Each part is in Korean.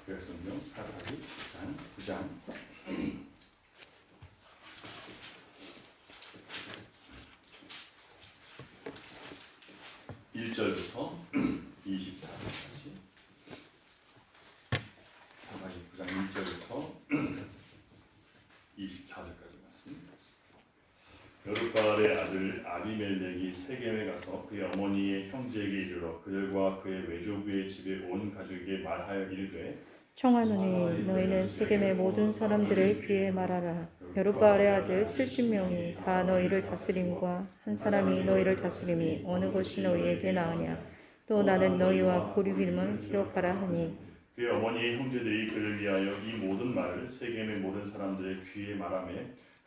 성경 사사기 9장 1절부터 24절까지 사사기 9장 1절부터 24절까지 말씀. 여룻바알의 아들 아비멜렉이 세겜에 가서 그의 어머니의 형제에게 이르러 그들과 그의 외조부의 집에 온 가족에게 말하여 이르되 청하노니 너희는 세겜의 모든 사람들의 귀에 말하라. 여룻바알의 아들 70명이 다 너희를 다스림과 한 사람이 너희를 다스림이 어느 것이 너희에게 나으냐. 또 나는 너희와 고리김을 기록하라 하니 그의 어머니의 형제들이 그를 위하여 이 모든 말을 세겜의 모든 사람들의 귀에 말하며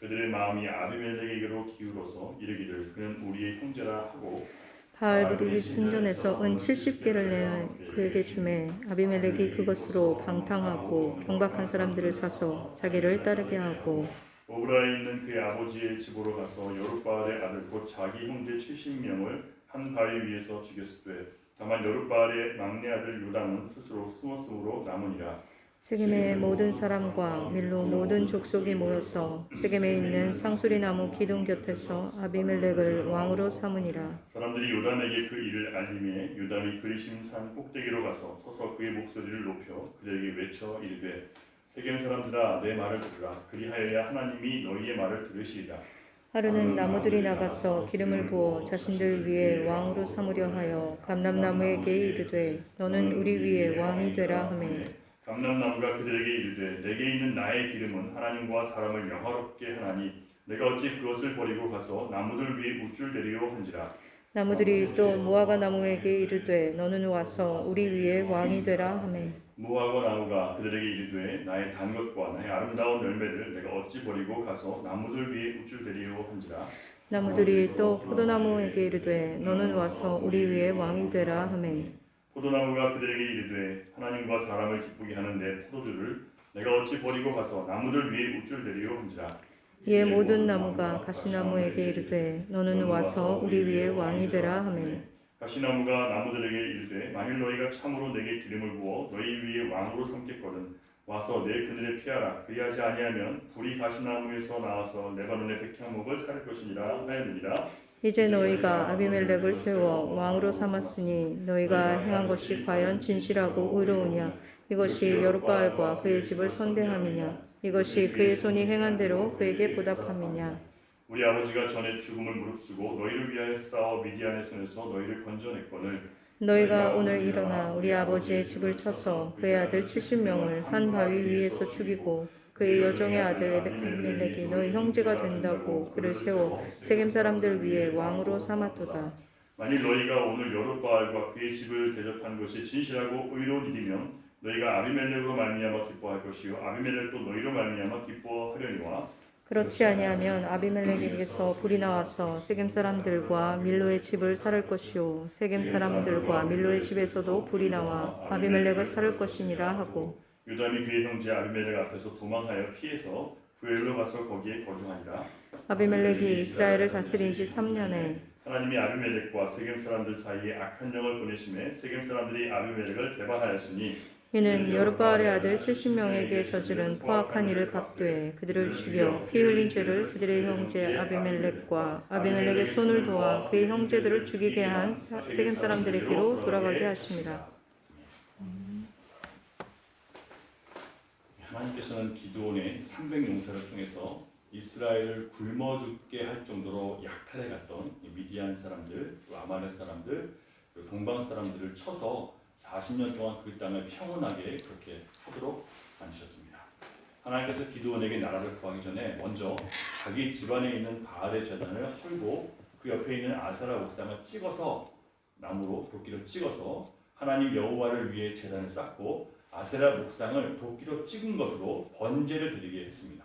그들의 마음이 아비멜렉에게로 기울어서 이르기를 그는 우리의 형제라 하고 바알브릴 순전에서 은 70개를 내어 그에게 주매 아비멜렉이 그것으로 방탕하고 경박한 사람들을 사서 자기를 따르게 하고 오브라에 있는 그의 아버지의 집으로 가서 여룻바알의 아들 곧 자기 형제 70명을 한 바위 위에서 죽였을 때 다만 여룻바알의 막내 아들 요담은 스스로 숨었으므로 남으니라. 세겜의 모든 사람과 밀로 모든 족속이 모여서 세겜에 있는 상수리 나무 기둥 곁에서 아비멜렉을 왕으로 삼으니라. 사람들이 요담에게 그 일을 알림해 요담이 그리심 산 꼭대기로 가서 서서 그의 목소리를 높여 그들에게 외쳐 이르되 세겜 사람들아 내 말을 들으라. 그리하여야 하나님이 너희의 말을 들으시리라. 하루는 나무들이 나가서 기름을 부어 자신들 위에 왕으로 삼으려 하여 감람나무에게 이르되 너는 우리 위에 왕이 되라 하매 감람나무가 그들에게 이르되 내게 있는 나의 기름은 하나님과 사람을 명화롭게 하나니 내가 어찌 그것을 버리고 가서 나무들 위에 우쭐대리요 한지라. 나무들이 또 무화과 나무에게 이르되 너는 와서 우리 위에 왕이 되라 하매 무화과 나무가 그들에게 이르되 나의 단 것과 나의 아름다운 열매를 내가 어찌 버리고 가서 나무들 위에 우쭐대리요 한지라. 나무들이 또 포도나무에게 이르되 너는 와서 우리 위에 왕이 되라 하매 포도나무가 그들에게 이르되 하나님과 사람을 기쁘게 하는 내 포도주를 내가 어찌 버리고 가서 나무들 위에 우쭐대리요 한지라. 이에 모든 나무가 가시나무에게 이르되 너는 와서 우리 위에 왕이 되라 하매 가시나무가 나무들에게 이르되 만일 너희가 참으로 내게 기름을 부어 너희 위에 왕으로 삼겠거든 와서 내 그늘에 피하라. 그리하지 아니하면 불이 가시나무에서 나와서 레바논의 백향목을 살릴 것이니라 하였느니라. 이제 너희가 아비멜렉을 세워 왕으로 삼았으니 너희가 행한 것이 과연 진실하고 의로우냐. 이것이 여룻바알과 그의 집을 선대함이냐. 이것이 그의 손이 행한 대로 그에게 보답함이냐. 우리 아버지가 전에 죽음을 무릅쓰고 너희를 위하여 싸워 미디안의 손에서 너희를 건져냈거늘 너희가 오늘 일어나 우리 아버지의 집을 쳐서 그의 아들 70명을 한 바위 위에서 죽이고 그의 여종의 아들 아비멜렉이 너희 형제가 된다고 그를 세워 세겜 사람들 위에 왕으로 삼았도다. 만일 너희가 오늘 여룻바알과 그의 집을 대접한 것이 진실하고 의로운 일이면 너희가 아비멜렉으로 말미암아 기뻐할 것이요 아비멜렉도 너희로 말미암아 기뻐하려니와 그렇지 아니하면 아비멜렉에게서 불이 나와서 세겜 사람들과 밀로의 집을 살을 것이요 세겜 사람들과 밀로의 집에서도 불이 나와 아비멜렉을 살을 것이니라 하고 요담이 그의 형제 아비멜렉 앞에서 도망하여 피해서 부엘로 가서 거기에 거주하니라. 아비멜렉이 이스라엘을 다스린 지 3년에 하나님이 아비멜렉과 세겜 사람들 사이에 악한 영을 보내심에 세겜 사비멜렉이 아비멜렉을 배반하였으니 이는 여룻바알의 아들 70명에게 저지른 포악한 일을 갚되 그들을 죽여 피 흘린 죄를 그들의 형제 아비멜렉과 아비멜렉의 손을 도와 그의 형제들을 죽이게 한 세겜 사람들에게로 돌아가게 하심이라. 하나님께서는 기드온의 300용사를 통해서 이스라엘을 굶어 죽게 할 정도로 약탈해 갔던 미디안 사람들, 아말렉 사람들, 동방 사람들을 쳐서 40년 동안 그 땅을 평온하게 그렇게 하도록 만드셨습니다. 하나님께서 기드온에게 나라를 구하기 전에 먼저 자기 집안에 있는 바알의 제단을 헐고 그 옆에 있는 아세라 옥상을 찍어서 나무로 도끼로 찍어서 하나님 여호와를 위해 제단을 쌓고 아세라 옥상을 도끼로 찍은 것으로 번제를 드리게 했습니다.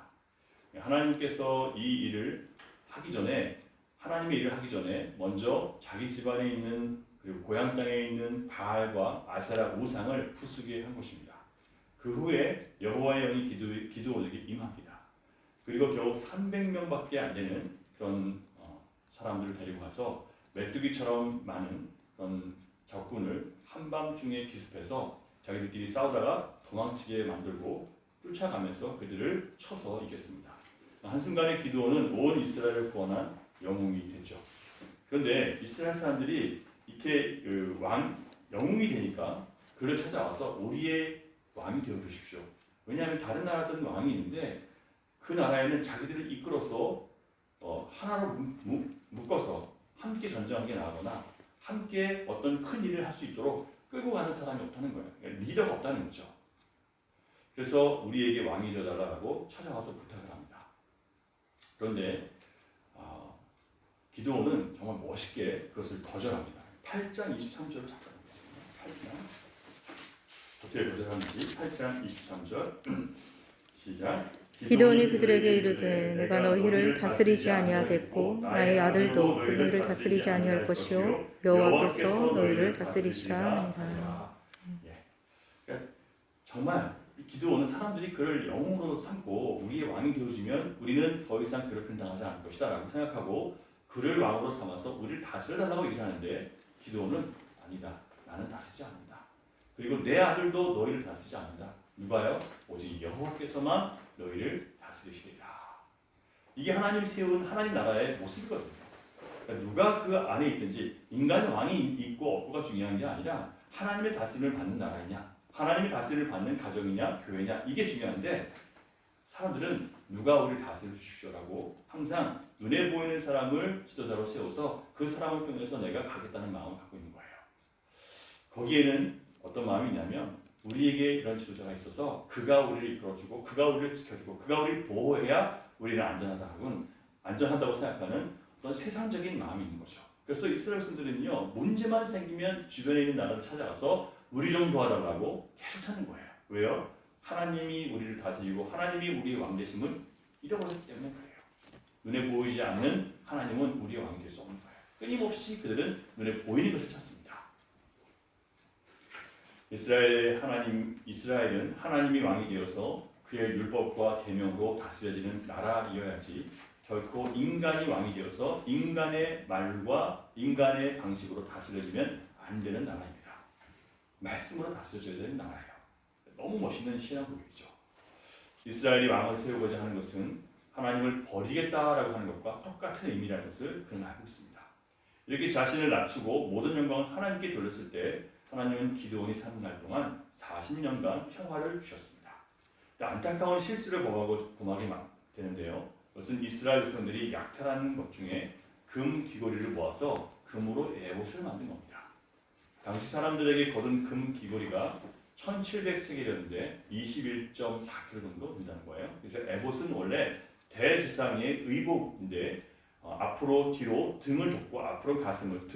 하나님께서 이 일을 하기 전에 하나님의 일을 하기 전에 먼저 자기 집안에 있는 그리고 고향 땅에 있는 바알과 아세라 우상을 부수게 한 것입니다. 그 후에 여호와의 영이 기드온에게 임합니다. 그리고 겨우 300명밖에 안 되는 그런 사람들을 데리고 가서 메뚜기처럼 많은 그런 적군을 한밤중에 기습해서 자기들끼리 싸우다가 도망치게 만들고 쫓아가면서 그들을 쳐서 이겼습니다. 한순간에 기드온은 온 이스라엘을 구원한 영웅이 됐죠. 그런데 이스라엘 사람들이 이렇게 영웅이 되니까 그를 찾아와서 우리의 왕이 되어 주십시오. 왜냐하면 다른 나라들은 왕이 있는데 그 나라에는 자기들을 이끌어서 하나로 묶어서 함께 전쟁하게 나가거나 함께 어떤 큰 일을 할 수 있도록 끌고 가는 사람이 없다는 거예요. 그러니까 리더가 없다는 거죠. 그래서 우리에게 왕이 되어달라고 찾아와서 부탁을 합니다. 그런데 기드온은 정말 멋있게 그것을 거절합니다. 8장 23절을 잠깐 보겠습니다. 8장 어떻게 거절하는지 8장 23절 시작. 기드온이 그들에게 이르되 내가 너희를 다스리지 아니하겠고 나의 아들도 너희를 다스리지 아니할 것이요 여호와께서 너희를 다스리시라 하니라. 그러니까 정말 기드온은 사람들이 그를 영웅으로 삼고 우리의 왕이 되어주면 우리는 더 이상 괴롭힘 당하지 않을 것이다 라고 생각하고 그를 왕으로 삼아서 우리를 다스려달라고 얘기하는데 기드온은 아니다. 나는 다스리지 않는다. 그리고 내 아들도 너희를 다스리지 않는다. 누가요? 오직 여호와께서만 너희를 다스리시리라. 이게 하나님이 세운 하나님 나라의 모습이거든요. 그러니까 누가 그 안에 있든지 인간 왕이 있고 없고가 중요한 게 아니라 하나님의 다스림을 받는 나라이냐, 하나님의 다스림을 받는 가정이냐, 교회냐 이게 중요한데 사람들은 누가 우리를 다스려 주십시오라고 항상 눈에 보이는 사람을 지도자로 세워서 그 사람을 통해서 내가 가겠다는 마음을 갖고 있는 거예요. 거기에는 어떤 마음이 있냐면 우리에게 이런 지도자가 있어서 그가 우리를 이끌어주고 그가 우리를 지켜주고 그가 우리를 보호해야 우리는 안전하다고 생각하는 어떤 세상적인 마음이 있는 거죠. 그래서 이스라엘 백성들은요 문제만 생기면 주변에 있는 나라를 찾아가서 우리 좀 도와달라고 계속 찾는 거예요. 왜요? 하나님이 우리를 다스리고 하나님이 우리의 왕 되심을 잃어버렸기 때문에 그래요. 눈에 보이지 않는 하나님은 우리의 왕이 될 수 없는 거예요. 끊임없이 그들은 눈에 보이는 것을 찾습니다. 이스라엘은 하나님이 왕이 되어서 그의 율법과 계명으로 다스려지는 나라이어야지 결코 인간이 왕이 되어서 인간의 말과 인간의 방식으로 다스려지면 안 되는 나라입니다. 말씀으로 다스려져야 되는 나라예요. 너무 멋있는 신앙 고백이죠. 이스라엘이 왕을 세우고자 하는 것은 하나님을 버리겠다라고 하는 것과 똑같은 의미라는 것을 그는 알고 있습니다. 이렇게 자신을 낮추고 모든 영광을 하나님께 돌렸을 때 하나님은 기드온이 사는 날 동안 40년간 평화를 주셨습니다. 안타까운 실수를 범하게 되는데요. 그것은 이스라엘 백성들이 약탈한 것 중에 금 귀걸이를 모아서 금으로 에봇을 만든 겁니다. 당시 사람들에게 거둔 금 귀걸이가 1700세겔이었는데 21.4kg 정도 된다는 거예요. 그래서 에봇은 원래 대지상의 의복인데 앞으로 뒤로 등을 덮고 앞으로 가슴을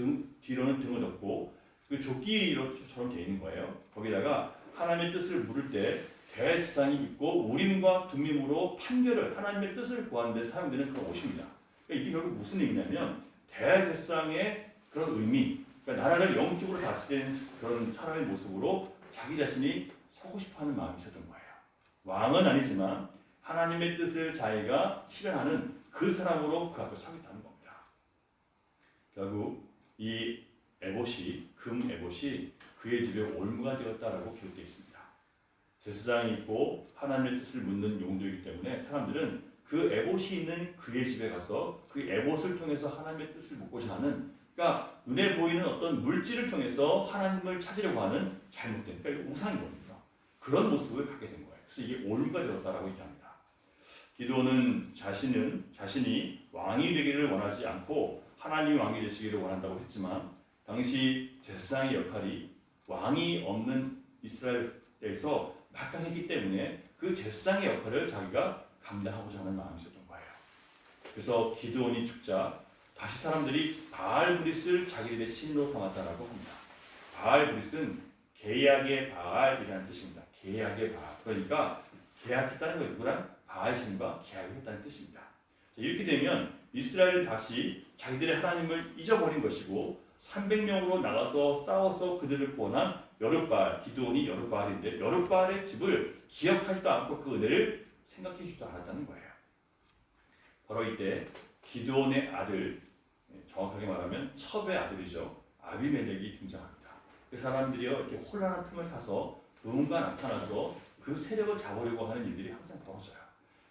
뒤로는 등을 덮고 그 조끼처럼 되어 있는 거예요. 거기다가 하나님의 뜻을 물을 때 대지상이 있고 우림과 둠밈으로 판결을 하나님의 뜻을 구하는 데 사용되는 그런 옷입니다. 그러니까 이게 결국 무슨 의미냐면 대지상의 그런 의미, 그러니까 나라를 영적으로 다스리는 그런 사람의 모습으로 자기 자신이 서고 싶어하는 마음이 있었던 거예요. 왕은 아니지만 하나님의 뜻을 자기가 실현하는 그 사람으로 그 앞에 서겠다는 겁니다. 결국 이 에봇이 금 에봇이 그의 집에 올무가 되었다라고 기록되어 있습니다. 제사장이 있고 하나님의 뜻을 묻는 용도이기 때문에 사람들은 그 에봇이 있는 그의 집에 가서 그 에봇을 통해서 하나님의 뜻을 묻고자 하는, 그러니까 눈에 보이는 어떤 물질을 통해서 하나님을 찾으려고 하는 잘못된, 그러니까 우상인 겁니다. 그런 모습을 갖게 된 거예요. 그래서 이게 올무가 되었다라고 얘기합니다. 기드온은 자신이 왕이 되기를 원하지 않고 하나님이 왕이 되시기를 원한다고 했지만 당시 제사장의 역할이 왕이 없는 이스라엘에서 막강했기 때문에 그 제사장의 역할을 자기가 감당하고자 하는 마음이 있었던 거예요. 그래서 기드온이 죽자 다시 사람들이 바알브릿을 자기들의 신으로 삼았다라고 합니다. 바알브릿은 계약의 바알이라는 뜻입니다. 계약의 바알. 그러니까 계약했다는 거예요. 누구랑? 바알신과 계약을 했다는 뜻입니다. 이렇게 되면 이스라엘은 다시 자기들의 하나님을 잊어버린 것이고 300명으로 나가서 싸워서 그들을 구원한 여룻바알, 기드온이 여룻바알인데 여룻바알의 집을 기억하지도 않고 그 은혜를 생각해주지도 않았다는 거예요. 바로 이때 기드온의 아들, 정확하게 말하면 첩의 아들이죠. 아비멜렉이 등장합니다. 그 사람들이요 이렇게 혼란한 틈을 타서 누군가 나타나서 그 세력을 잡으려고 하는 일들이 항상 벌어져요.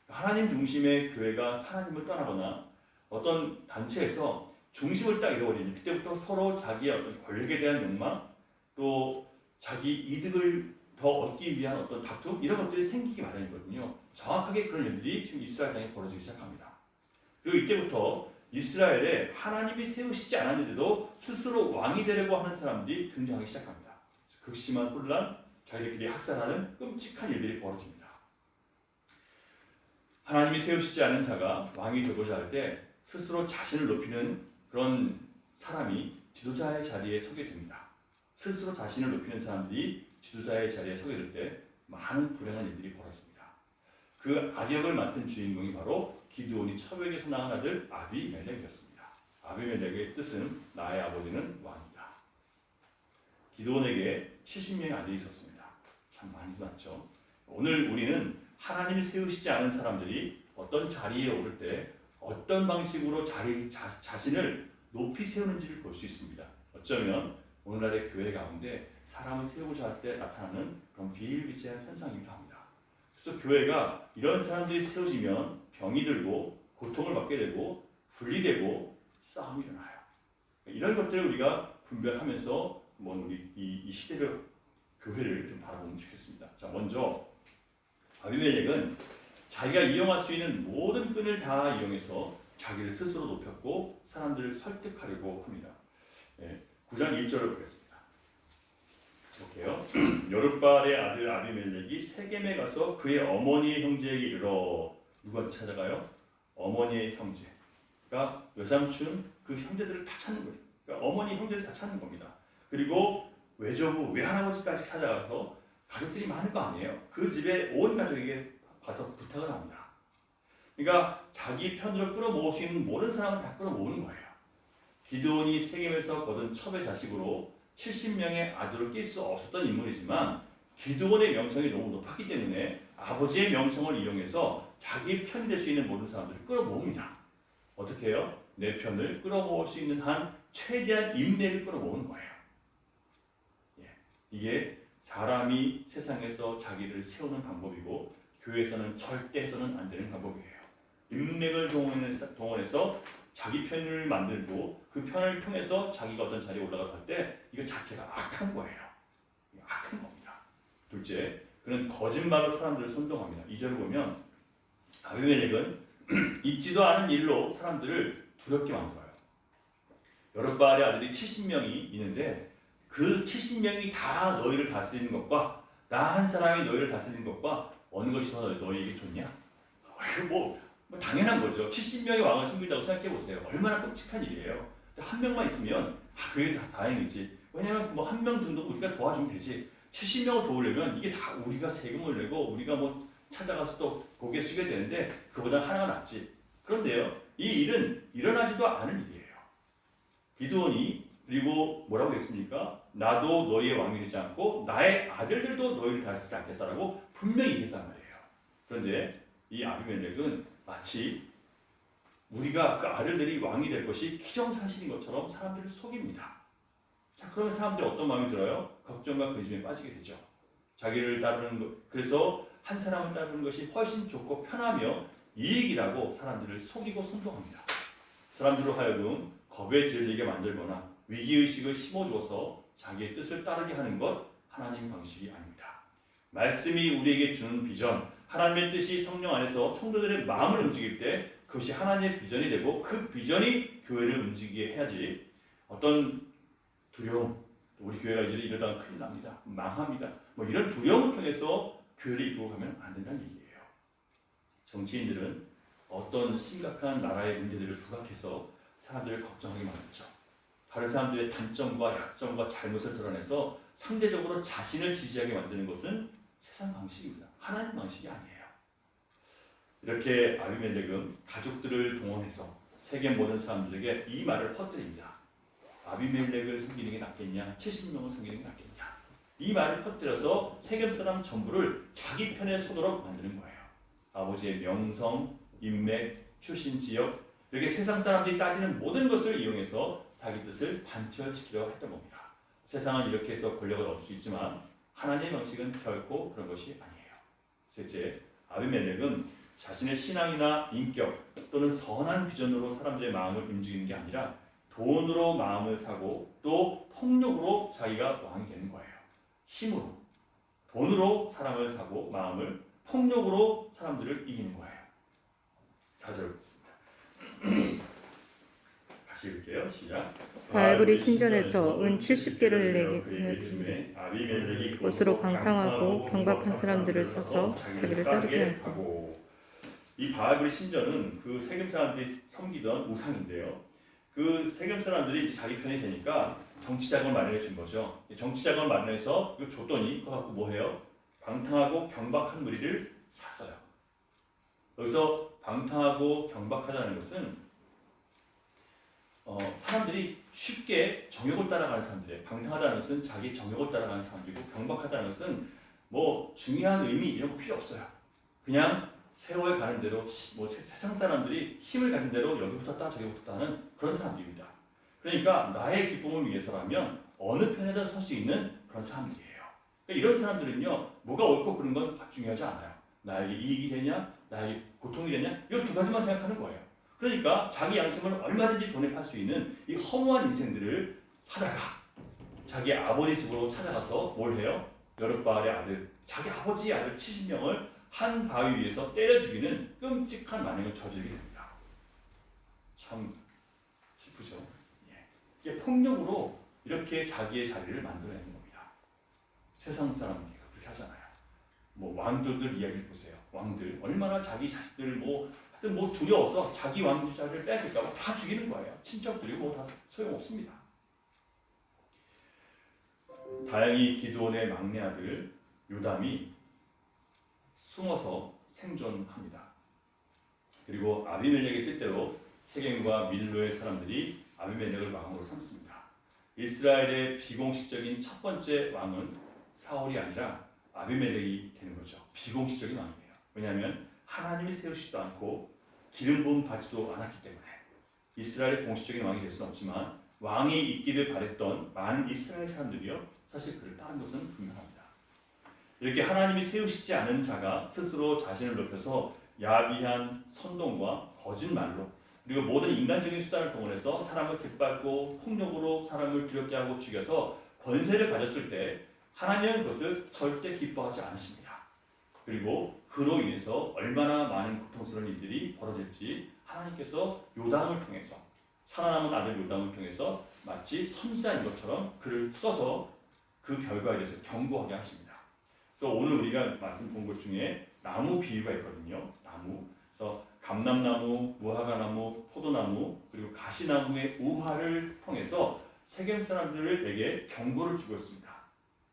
하나님 중심의 교회가 하나님을 떠나거나 어떤 단체에서 중심을 딱 잃어버리니 그때부터 서로 자기의 어떤 권력에 대한 욕망 또 자기 이득을 더 얻기 위한 어떤 다툼 이런 것들이 생기기 마련이거든요. 정확하게 그런 일들이 지금 이스라엘 땅에 벌어지기 시작합니다. 그리고 이때부터 이스라엘에 하나님이 세우시지 않았는데도 스스로 왕이 되려고 하는 사람들이 등장하기 시작합니다. 극심한 혼란, 자기들끼리 학살하는 끔찍한 일들이 벌어집니다. 하나님이 세우시지 않은 자가 왕이 되고자 할 때 스스로 자신을 높이는 그런 사람이 지도자의 자리에 서게 됩니다. 스스로 자신을 높이는 사람들이 지도자의 자리에 서게 될 때 많은 불행한 일들이 벌어집니다. 그 악역을 맡은 주인공이 바로 기드온이 첩에게 선항한 아들 아비멜렉이었습니다. 아비멜렉의 뜻은 나의 아버지는 왕이다. 기드온에게 70명의 아들이 있었습니다. 참 많이 많죠. 오늘 우리는 하나님이 세우시지 않은 사람들이 어떤 자리에 오를 때 어떤 방식으로 자신을 높이 세우는지를 볼 수 있습니다. 어쩌면 오늘날의 교회 가운데 사람을 세우고자 할 때 나타나는 그런 비일비재한 현상이기도 합니다. 그래서 교회가 이런 사람들이 세워지면 병이 들고 고통을 받게 되고 분리되고 싸움이 일어나요. 이런 것들을 우리가 분별하면서 우리 이 시대를 교회를 좀 바라보면 좋겠습니다. 자, 먼저 아비멜렉은 자기가 이용할 수 있는 모든 끈을 다 이용해서 자기를 스스로 높였고 사람들을 설득하려고 합니다. 9장 1절을 보겠습니다. 볼게요. 여룻바알의 아들 아비멜렉이 세겜에 가서 그의 어머니의 형제에게 이르러 누가 찾아가요? 어머니의 형제. 그러니까 외삼촌 그 형제들을 다 찾는 거예요. 그러니까 어머니 형제들 다 찾는 겁니다. 그리고 외조부 외할아버지까지 찾아가서 가족들이 많을 거 아니에요. 그 집에 온 가족에게 가서 부탁을 합니다. 그러니까 자기 편으로 끌어모을 수 있는 모든 사람을 다 끌어모으는 거예요. 기드온이 세겜에서 거둔 첩의 자식으로 70명의 아들을 낄 수 없었던 인물이지만 기드온의 명성이 너무 높았기 때문에 아버지의 명성을 이용해서 자기 편이 될 수 있는 모든 사람들을 끌어모읍니다. 어떻게 해요? 내 편을 끌어모을 수 있는 한 최대한 인맥을 끌어모으는 거예요. 이게 사람이 세상에서 자기를 세우는 방법이고 교회에서는 절대 해서는 안 되는 방법이에요. 인맥을 동원해서 자기 편을 만들고 그 편을 통해서 자기가 어떤 자리에 올라갈 때 이거 자체가 악한 거예요. 악한 겁니다. 둘째, 그는 거짓말로 사람들을 선동합니다. 2절을 보면 아비멜렉은 있지도 않은 일로 사람들을 두렵게 만들어요. 여룻바알의 아들이 70명이 있는데 그 70명이 다 너희를 다스리는 것과 나 한 사람이 너희를 다스리는 것과 어느 것이 더 너희에게 좋냐? 뭐 당연한 거죠. 70명의 왕을 섬긴다고 생각해 보세요. 얼마나 끔찍한 일이에요. 한 명만 있으면 그게 다 다행이지. 왜냐면 뭐 한 명 정도 우리가 도와주면 되지. 70명을 도우려면 이게 다 우리가 세금을 내고 우리가 뭐 찾아가서 또 고개 숙여야 되는데 그보다 하나가 낫지. 그런데요, 이 일은 일어나지도 않은 일이에요. 기드온이 그리고 뭐라고 했습니까? 나도 너희의 왕이 되지 않고 나의 아들들도 너희를 다스리지 않겠다라고 분명히 얘기했단 말이에요. 그런데 이 아비멜렉은 마치 우리가 그 아들들이 왕이 될 것이 기정사실인 것처럼 사람들을 속입니다. 자, 그러면 사람들이 어떤 마음이 들어요? 걱정과 근심에 빠지게 되죠. 자기를 따르는 것, 그래서 한 사람을 따르는 것이 훨씬 좋고 편하며 이익이라고 사람들을 속이고 선동합니다. 사람들로 하여금 겁에 질리게 만들거나 위기의식을 심어줘서 자기의 뜻을 따르게 하는 것 하나님 방식이 아닙니다. 말씀이 우리에게 주는 비전, 하나님의 뜻이 성령 안에서 성도들의 마음을 움직일 때 그것이 하나님의 비전이 되고 그 비전이 교회를 움직이게 해야지 어떤 두려움, 우리 교회가 이제 이러다가 큰일 납니다, 망합니다, 뭐 이런 두려움을 통해서 교회를 이끌고 가면 안 된다는 얘기예요. 정치인들은 어떤 심각한 나라의 문제들을 부각해서 사람들을 걱정하게 만들죠. 다른 사람들의 단점과 약점과 잘못을 드러내서 상대적으로 자신을 지지하게 만드는 것은 세상 방식입니다. 하나님 방식이 아니에요. 이렇게 아비멜렉은 가족들을 동원해서 세겜 모든 사람들에게 이 말을 퍼뜨립니다. 아비멜렉을 섬기는 게 낫겠냐? 70명을 섬기는 게 낫겠냐? 이 말을 퍼뜨려서 세겜 사람 전부를 자기 편에 서도록 만드는 거예요. 아버지의 명성, 인맥, 출신 지역, 이렇게 세상 사람들이 따지는 모든 것을 이용해서 자기 뜻을 관철시키려고 했던 겁니다. 세상은 이렇게 해서 권력을 얻을 수 있지만 하나님의 방식은 결코 그런 것이 아니에요. 셋째, 아비멜렉은 자신의 신앙이나 인격 또는 선한 비전으로 사람들의 마음을 움직이는 게 아니라 돈으로 마음을 사고 또 폭력으로 자기가 왕이 되는 거예요. 힘으로, 돈으로 사람을 사고 마음을, 폭력으로 사람들을 이기는 거예요. 4절 보겠습니다. 다시 읽을게요. 시작. 바알브리 신전에서 은 70개를 내게 주매 아비멜렉이 그것으로 방탕하고 경박한 사람들을 사서 자기를 따르게 하고. 이 바알브리 신전은 그 세겜 사람들이 섬기던 우상인데요. 그 세겜 사람들이 이제 자기 편이 되니까 정치 자금을 마련해 준 거죠. 정치 자금을 마련해서 이거 줬더니 그거 갖고 뭐 해요? 방탕하고 경박한 무리를 샀어요. 여기서 방탕하고 경박하다는 것은 사람들이 쉽게 정욕을 따라가는 사람들이에요. 방탕하다는 것은 자기 정욕을 따라가는 사람들이고, 경박하다는 것은 뭐 중요한 의미 이런 거 필요 없어요. 그냥 세월에 가는 대로 뭐 세상 사람들이 힘을 가진 대로 여기부터 따 저기부터 따는 그런 사람들입니다. 그러니까 나의 기쁨을 위해서라면 어느 편에든 설 수 있는 그런 사람들이에요. 그러니까 이런 사람들은요, 뭐가 옳고 그런 건 중요하지 않아요. 나에게 이익이 되냐, 나에게 고통이 되냐, 이 두 가지만 생각하는 거예요. 그러니까 자기 양심을 얼마든지 돈에 팔 수 있는 이 허무한 인생들을 살아가 자기 아버지 집으로 찾아가서 뭘 해요? 여룻바알의 아들, 자기 아버지의 아들 70명을 한 바위 위에서 때려 죽이는 끔찍한 만행을 저지르게 됩니다. 참 슬프죠. 이게 폭력으로 이렇게 자기의 자리를 만들어내는 겁니다. 세상 사람들이 그렇게 하잖아요. 뭐 왕조들 이야기를 보세요. 왕들 얼마나 자기 자식들을 하여튼 두려워서 자기 왕조 자리를 뺏길까봐 다 죽이는 거예요. 친척들이 다 소용없습니다. 다행히 기드온의 막내 아들 요담이 숨어서 생존합니다. 그리고 아비멜렉의 뜻대로 세겜과 밀로의 사람들이 아비멜렉을 왕으로 삼습니다. 이스라엘의 비공식적인 첫 번째 왕은 사울이 아니라 아비멜렉이 되는 거죠. 비공식적인 왕이에요. 왜냐하면 하나님이 세우시지도 않고 기름 부음 받지도 않았기 때문에. 이스라엘의 공식적인 왕이 될 수는 없지만 왕이 있기를 바랬던 많은 이스라엘 사람들이요, 사실 그를 따른 것은 분명합니다. 이렇게 하나님이 세우시지 않은 자가 스스로 자신을 높여서 야비한 선동과 거짓말로, 그리고 모든 인간적인 수단을 동원해서 사람을 짓밟고 폭력으로 사람을 두렵게 하고 죽여서 권세를 가졌을 때 하나님은 그것을 절대 기뻐하지 않으십니다. 그리고 그로 인해서 얼마나 많은 고통스러운 일들이 벌어질지 하나님께서 요담을 통해서, 살아남은 아들 요담을 통해서 마치 선지자인 것처럼 그를 써서 그 결과에 대해서 경고하게 하십니다. 그래서 오늘 우리가 말씀 본 것 중에 나무 비유가 있거든요. 나무. 그래서 감람나무, 무화과나무, 포도나무, 그리고 가시나무의 우화를 통해서 세겜 사람들에게 경고를 주고 있습니다.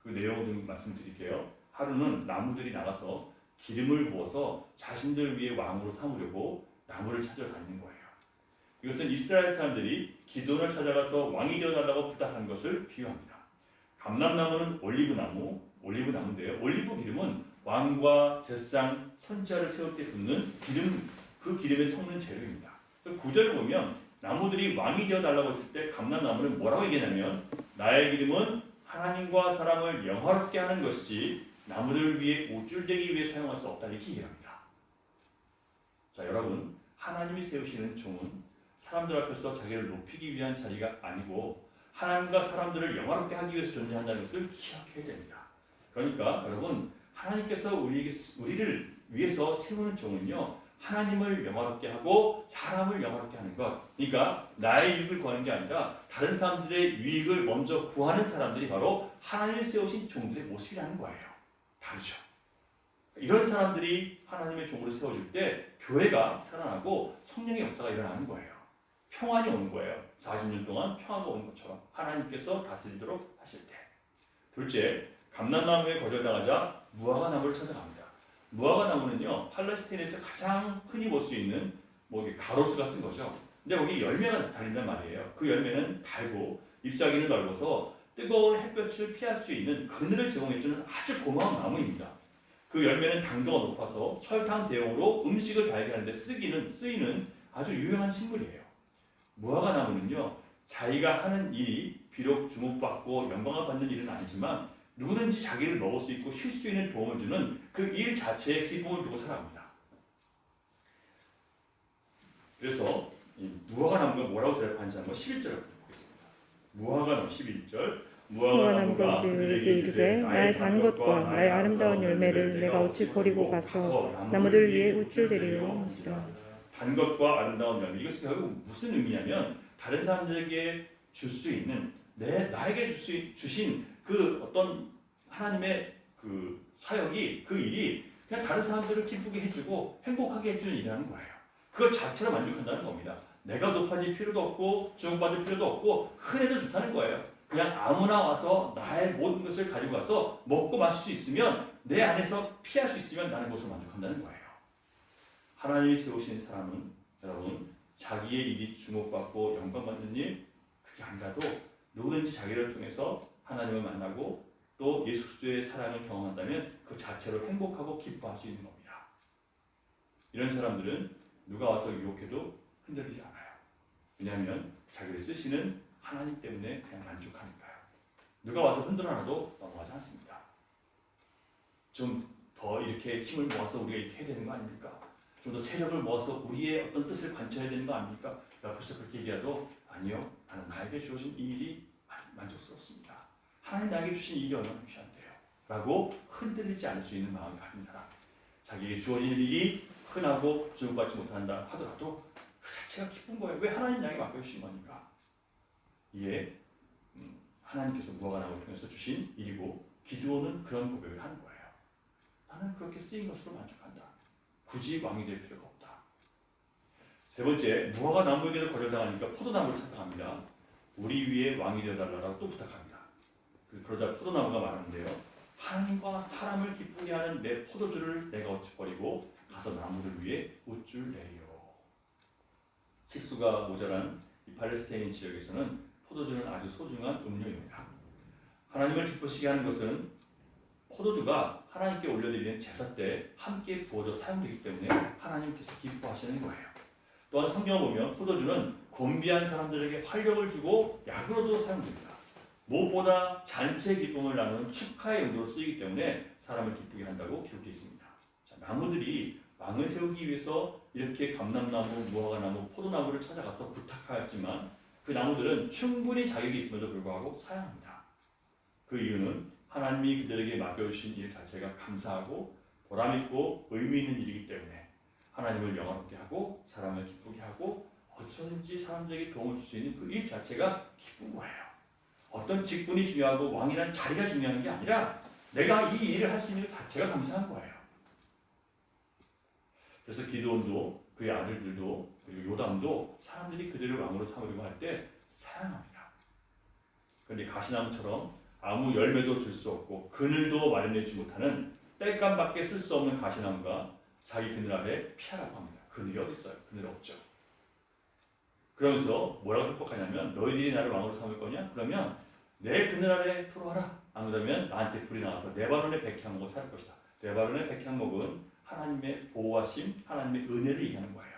그 내용을 좀 말씀드릴게요. 하루는 나무들이 나가서 기름을 부어서 자신들 위해 왕으로 삼으려고 나무를 찾아다니는 거예요. 이것은 이스라엘 사람들이 기드온을 찾아가서 왕이 되어달라고 부탁한 것을 비유합니다. 감람나무는 올리브나무인데요. 올리브 기름은 왕과 제사장, 선지자를 세울 때 붓는 기름, 그 기름에 섞는 재료입니다. 구절을 보면 나무들이 왕이 되어달라고 했을 때 감람나무는 뭐라고 얘기하냐면, 나의 기름은 하나님과 사람을 영화롭게 하는 것이지 나무들을 위해 옷줄되기 위해 사용할 수 없다, 이렇게 얘기합니다. 자, 여러분, 하나님이 세우시는 종은 사람들 앞에서 자기를 높이기 위한 자리가 아니고 하나님과 사람들을 영화롭게 하기 위해서 존재한다는 것을 기억해야 됩니다. 그러니까 여러분, 하나님께서 우리를 위해서 세우는 종은요, 하나님을 영화롭게 하고 사람을 영화롭게 하는 것. 그러니까 나의 유익을 구하는 게 아니라 다른 사람들의 유익을 먼저 구하는 사람들이 바로 하나님이 세우신 종들의 모습이라는 거예요. 다르죠. 이런 사람들이 하나님의 종으로 세워질 때 교회가 살아나고 성령의 역사가 일어나는 거예요. 평안이 오는 거예요. 40년 동안 평화가 오는 것처럼 하나님께서 다스리도록 하실 때. 둘째, 감람나무에 거절당하자 무화과나무를 찾아갑니다. 무화과나무는요, 팔레스타인에서 가장 흔히 볼 수 있는 가로수 같은 거죠. 근데 거기 열매가 달린단 말이에요. 그 열매는 달고 잎사귀는 넓어서 뜨거운 햇볕을 피할 수 있는 그늘을 제공해주는 아주 고마운 나무입니다. 그 열매는 당도가 높아서 설탕 대용으로 음식을 발견하는데 쓰이는 아주 유용한 식물이에요. 무화과나무는요, 자기가 하는 일이 비록 주목받고 영광을 받는 일은 아니지만 누구든지 자기를 먹을 수 있고 쉴 수 있는 도움을 주는 그 일 자체에 기쁨을 두고 살아갑니다. 그래서 이 무화과나무가 뭐라고 대답하는지 한번 11절을 보겠습니다. 무화과나무 11절 무화과나무가 그들에게 이르되 나의 단 것과 나의 아름다운 열매를 내가 어찌 버리고 가서 나무들 위에 우쭐대리요 하시라. 단 것과 아름다운 열매, 이것이 결국 무슨 의미냐면 다른 사람들에게 줄 수 있는 나에게 주신 그 어떤 하나님의 그 사역이, 그 일이 그냥 다른 사람들을 기쁘게 해주고 행복하게 해주는 일이라는 거예요. 그것 자체로 만족한다는 겁니다. 내가 높아질 필요도 없고 주목받을 필요도 없고 흔해도 좋다는 거예요. 그냥 아무나 와서 나의 모든 것을 가지고 와서 먹고 마실 수 있으면, 내 안에서 피할 수 있으면 나는 그것을 만족한다는 거예요. 하나님이 세우신 사람은 여러분 자기의 일이 주목받고 영광받는 일, 그게 아니라도 누구든지 자기를 통해서 하나님을 만나고 또 예수 그리스도의 사랑을 경험한다면 그 자체로 행복하고 기뻐할 수 있는 겁니다. 이런 사람들은 누가 와서 유혹해도 흔들리지 않아요. 왜냐하면 자기를 쓰시는 하나님 때문에 그냥 만족하니까요. 누가 와서 흔들어놔도 넘어가지 않습니다. 좀 더 이렇게 힘을 모아서 우리가 이렇게 해야 되는 거 아닙니까? 좀 더 세력을 모아서 우리의 어떤 뜻을 관철해야 되는 거 아닙니까? 옆에서 그렇게 얘기해도 아니요, 나는 나에게 주어진 이 일이 만족스럽습니다. 하나님 나에게 주신 일이 얼마나 귀한데요 라고 흔들리지 않을 수 있는 마음을 가진 사람, 자기에게 주어진 일이 흔하고 주목받지 못한다 하더라도 그 자체가 기쁜 거예요. 왜? 하나님 나에게 맡겨주신 거니까. 이게 하나님께서 무화과나무를 통해서 주신 일이고, 기드온은 그런 고백을 하는 거예요. 나는 그렇게 쓰인 것으로 만족한다. 굳이 왕이 될 필요가 없다. 세 번째, 무화과나무에게도 거절당하니까 포도나무를 찾아갑니다. 우리 위에 왕이 되어달라고 또 부탁합니다. 그러자 포도나무가 말하는데요, 하나님과 사람을 기쁘게 하는 내 포도주를 내가 어찌 버리고 가서 나무를 위해 우쭐대리요. 식수가 모자란 이 팔레스타인 지역에서는 포도주는 아주 소중한 음료입니다. 하나님을 기쁘시게 하는 것은 포도주가 하나님께 올려드리는 제사 때 함께 부어져 사용되기 때문에 하나님께서 기뻐하시는 거예요. 또한 성경을 보면 포도주는 곤비한 사람들에게 활력을 주고 약으로도 사용됩니다. 무엇보다 잔치의 기쁨을 나누는 축하의 용도로 쓰이기 때문에 사람을 기쁘게 한다고 기록되어 있습니다. 자, 나무들이 왕을 세우기 위해서 이렇게 감람나무, 무화과나무, 포도나무를 찾아가서 부탁하였지만 그 나무들은 충분히 자격이 있음에도 불구하고 사양합니다. 그 이유는 하나님이 그들에게 맡겨주신 일 자체가 감사하고 보람있고 의미 있는 일이기 때문에 하나님을 영화롭게 하고 사람을 기쁘게 하고 어디서든지 사람들에게 도움을 줄 수 있는 그 일 자체가 기쁜 거예요. 어떤 직분이 중요하고 왕이란 자리가 중요한 게 아니라 내가 이 일을 할 수 있는 것 자체가 감사한 거예요. 그래서 기드온도 그의 아들들도 그리고 요담도 사람들이 그들을 왕으로 삼으려고 할 때 사양합니다. 그런데 가시나무처럼 아무 열매도 줄 수 없고 그늘도 마련해주지 못하는 땔감밖에 쓸 수 없는 가시나무가 자기 그늘 아래 피하라고 합니다. 그늘이 어디 있어요? 그늘 없죠. 그러면서 뭐라고 협박하냐면 너희들이 나를 왕으로 삼을 거냐? 그러면 내 그늘 아래 들어와라. 안 그러면 나한테 불이 나와서 레바논의 백향목을 살 것이다. 레바논의 백향목은 하나님의 보호하심, 하나님의 은혜를 얘기하는 거예요.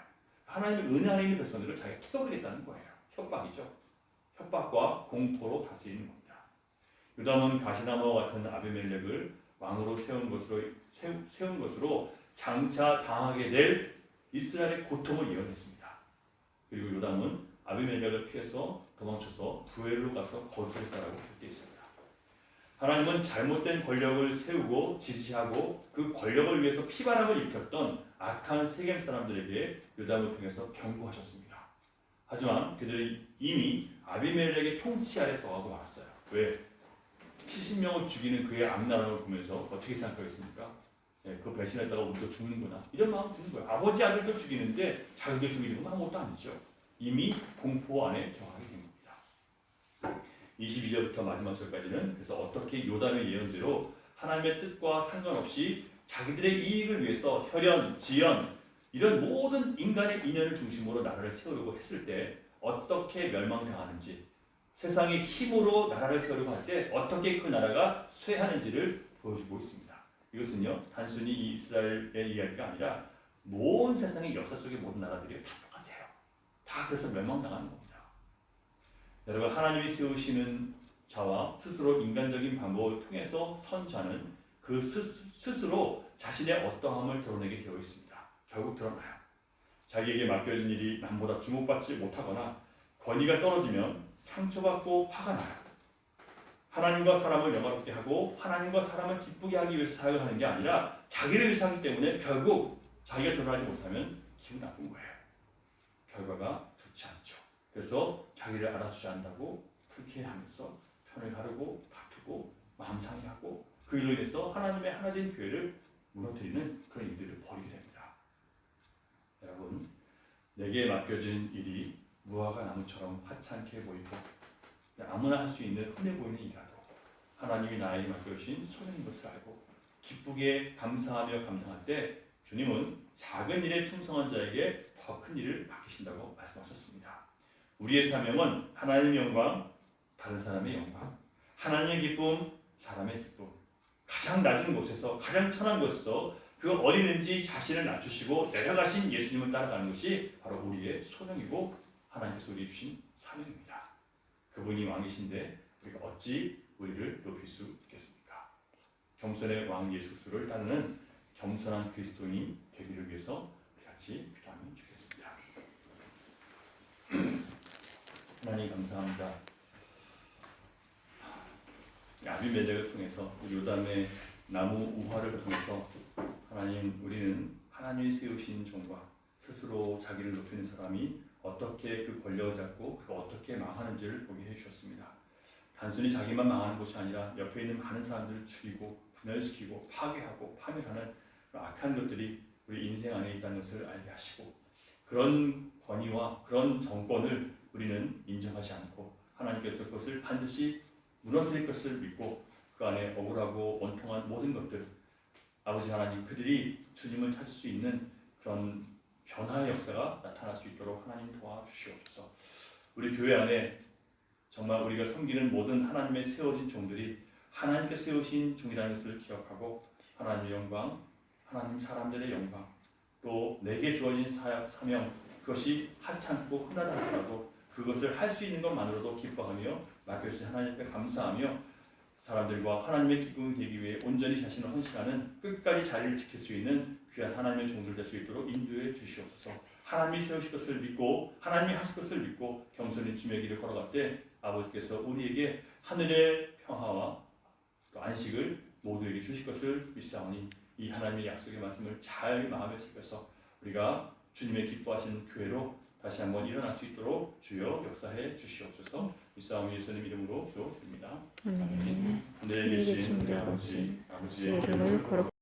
하나님의 은혜 안에 있는 백성들을 자기가 키워버리겠다는 거예요. 협박이죠. 협박과 공포로 다스리는 겁니다. 요담은 가시나무와 같은 아비멜렉을 왕으로 세운 것으로 장차 당하게 될 이스라엘의 고통을 예언했습니다. 그리고 요담은 아비멜렉을 피해서 도망쳐서 부엘로 가서 거주했다라고 기록되어 있습니다. 하나님은 잘못된 권력을 세우고 지지하고 그 권력을 위해서 피바람을 일으켰던 악한 세겜 사람들에게 요담을 통해서 경고하셨습니다. 하지만 그들은 이미 아비멜렉의 통치 아래 들어가고 말았어요. 왜? 70명을 죽이는 그의 악랄함을 보면서 어떻게 생각하겠습니까? 그 배신했다가 우리도 죽는구나, 이런 마음 드는 거예요. 아버지 아들도 죽이는데 자기도 죽이는 건 아무것도 아니죠. 이미 공포 안에 들어가게 된 겁니다. 22절부터 마지막 절까지는 그래서 어떻게 요담의 예언대로 하나님의 뜻과 상관없이 자기들의 이익을 위해서 혈연, 지연 이런 모든 인간의 인연을 중심으로 나라를 세우려고 했을 때 어떻게 멸망당하는지, 세상의 힘으로 나라를 세우려고 할 때 어떻게 그 나라가 쇠하는지를 보여주고 있습니다. 이것은요, 단순히 이 이스라엘의 이야기가 아니라 모든 세상의 역사 속의 모든 나라들이 다 똑같아요. 다 그래서 멸망당하는 겁니다. 여러분, 하나님이 세우시는 자와 스스로 인간적인 방법을 통해서 선 자는 그 스스로 자신의 어떠함을 드러내게 되어 있습니다. 결국 드러나요. 자기에게 맡겨진 일이 남보다 주목받지 못하거나 권위가 떨어지면 상처받고 화가 나요. 하나님과 사람을 영화롭게 하고 하나님과 사람을 기쁘게 하기 위해서 사역을 하는 게 아니라 자기를 위해서 하기 때문에 결국 자기가 드러나지 못하면 기분 나쁜 거예요. 결과가 좋지 않죠. 그래서 자기를 알아주지 않는다고 불쾌해하면서 편을 가르고 다투고 마음 상해하고 그 일로 인해서 하나님의 하나된 교회를 무너뜨리는 그런 일들을 벌이게 됩니다. 여러분, 내게 맡겨진 일이 무화과 나무처럼 하찮게 보이고 아무나 할 수 있는 흔해 보이는 일이라도 하나님이 나에게 맡겨주신 소명인 것을 알고 기쁘게 감사하며 감당할 때 주님은 작은 일에 충성한 자에게 더 큰 일을 맡기신다고 말씀하셨습니다. 우리의 사명은 하나님의 영광, 다른 사람의 영광, 하나님의 기쁨, 사람의 기쁨, 가장 낮은 곳에서 가장 천한 곳에서 그 어디든지 자신을 낮추시고 내려가신 예수님을 따라가는 것이 바로 우리의 소명이고 하나님께서 우리에게 주신 사명입니다. 그분이 왕이신데 우리가 어찌 우리를 높일 수 있겠습니까? 겸손의 왕 예수 그리스도를 따르는 겸손한 그리스도인이 되기를 위해서 우리 같이 기도하면 좋겠습니다. 하나님 감사합니다. 아비멜렉을 통해서 요담의 나무 우화를 통해서 하나님, 우리는 하나님이 세우신 종과 스스로 자기를 높이는 사람이 어떻게 그 권력을 잡고 그가 어떻게 망하는지를 보게 해주셨습니다. 단순히 자기만 망하는 것이 아니라 옆에 있는 많은 사람들을 죽이고 분열시키고 파괴하고 파멸하는 악한 것들이 우리 인생 안에 있다는 것을 알게 하시고 그런 권위와 그런 정권을 우리는 인정하지 않고 하나님께서 그것을 반드시 무너뜨릴 것을 믿고 그 안에 억울하고 원통한 모든 것들 아버지 하나님 그들이 주님을 찾을 수 있는 그런 변화의 역사가 나타날 수 있도록 하나님 도와주시옵소서. 우리 교회 안에 정말 우리가 섬기는 모든 하나님의 세워진 종들이 하나님께 세우신 종이라는 것을 기억하고 하나님의 영광, 하나님 사람들의 영광, 또 내게 주어진 사명 그것이 하찮고 흔하다 하더라도 그것을 할 수 있는 것만으로도 기뻐하며 맡겨주신 하나님께 감사하며 사람들과 하나님의 기쁨이 되기 위해 온전히 자신을 헌신하는 끝까지 자리를 지킬 수 있는 귀한 하나님의 종들 될 수 있도록 인도해 주시옵소서. 하나님이 세우실 것을 믿고 하나님이 하실 것을 믿고 겸손히 주의 길을 걸어갈 때 아버지께서 우리에게 하늘의 평화와 또 안식을 모두에게 주실 것을 믿사오니 이 하나님의 약속의 말씀을 잘 마음에 새겨서 우리가 주님의 기뻐하시는 교회로 다시 한번 일어날 수 있도록 주여 역사해 주시옵소서. 믿사오니 예수님 이름으로 기도드립니다. 아멘. 하늘에 계신 우리 아버지의 이름을 거룩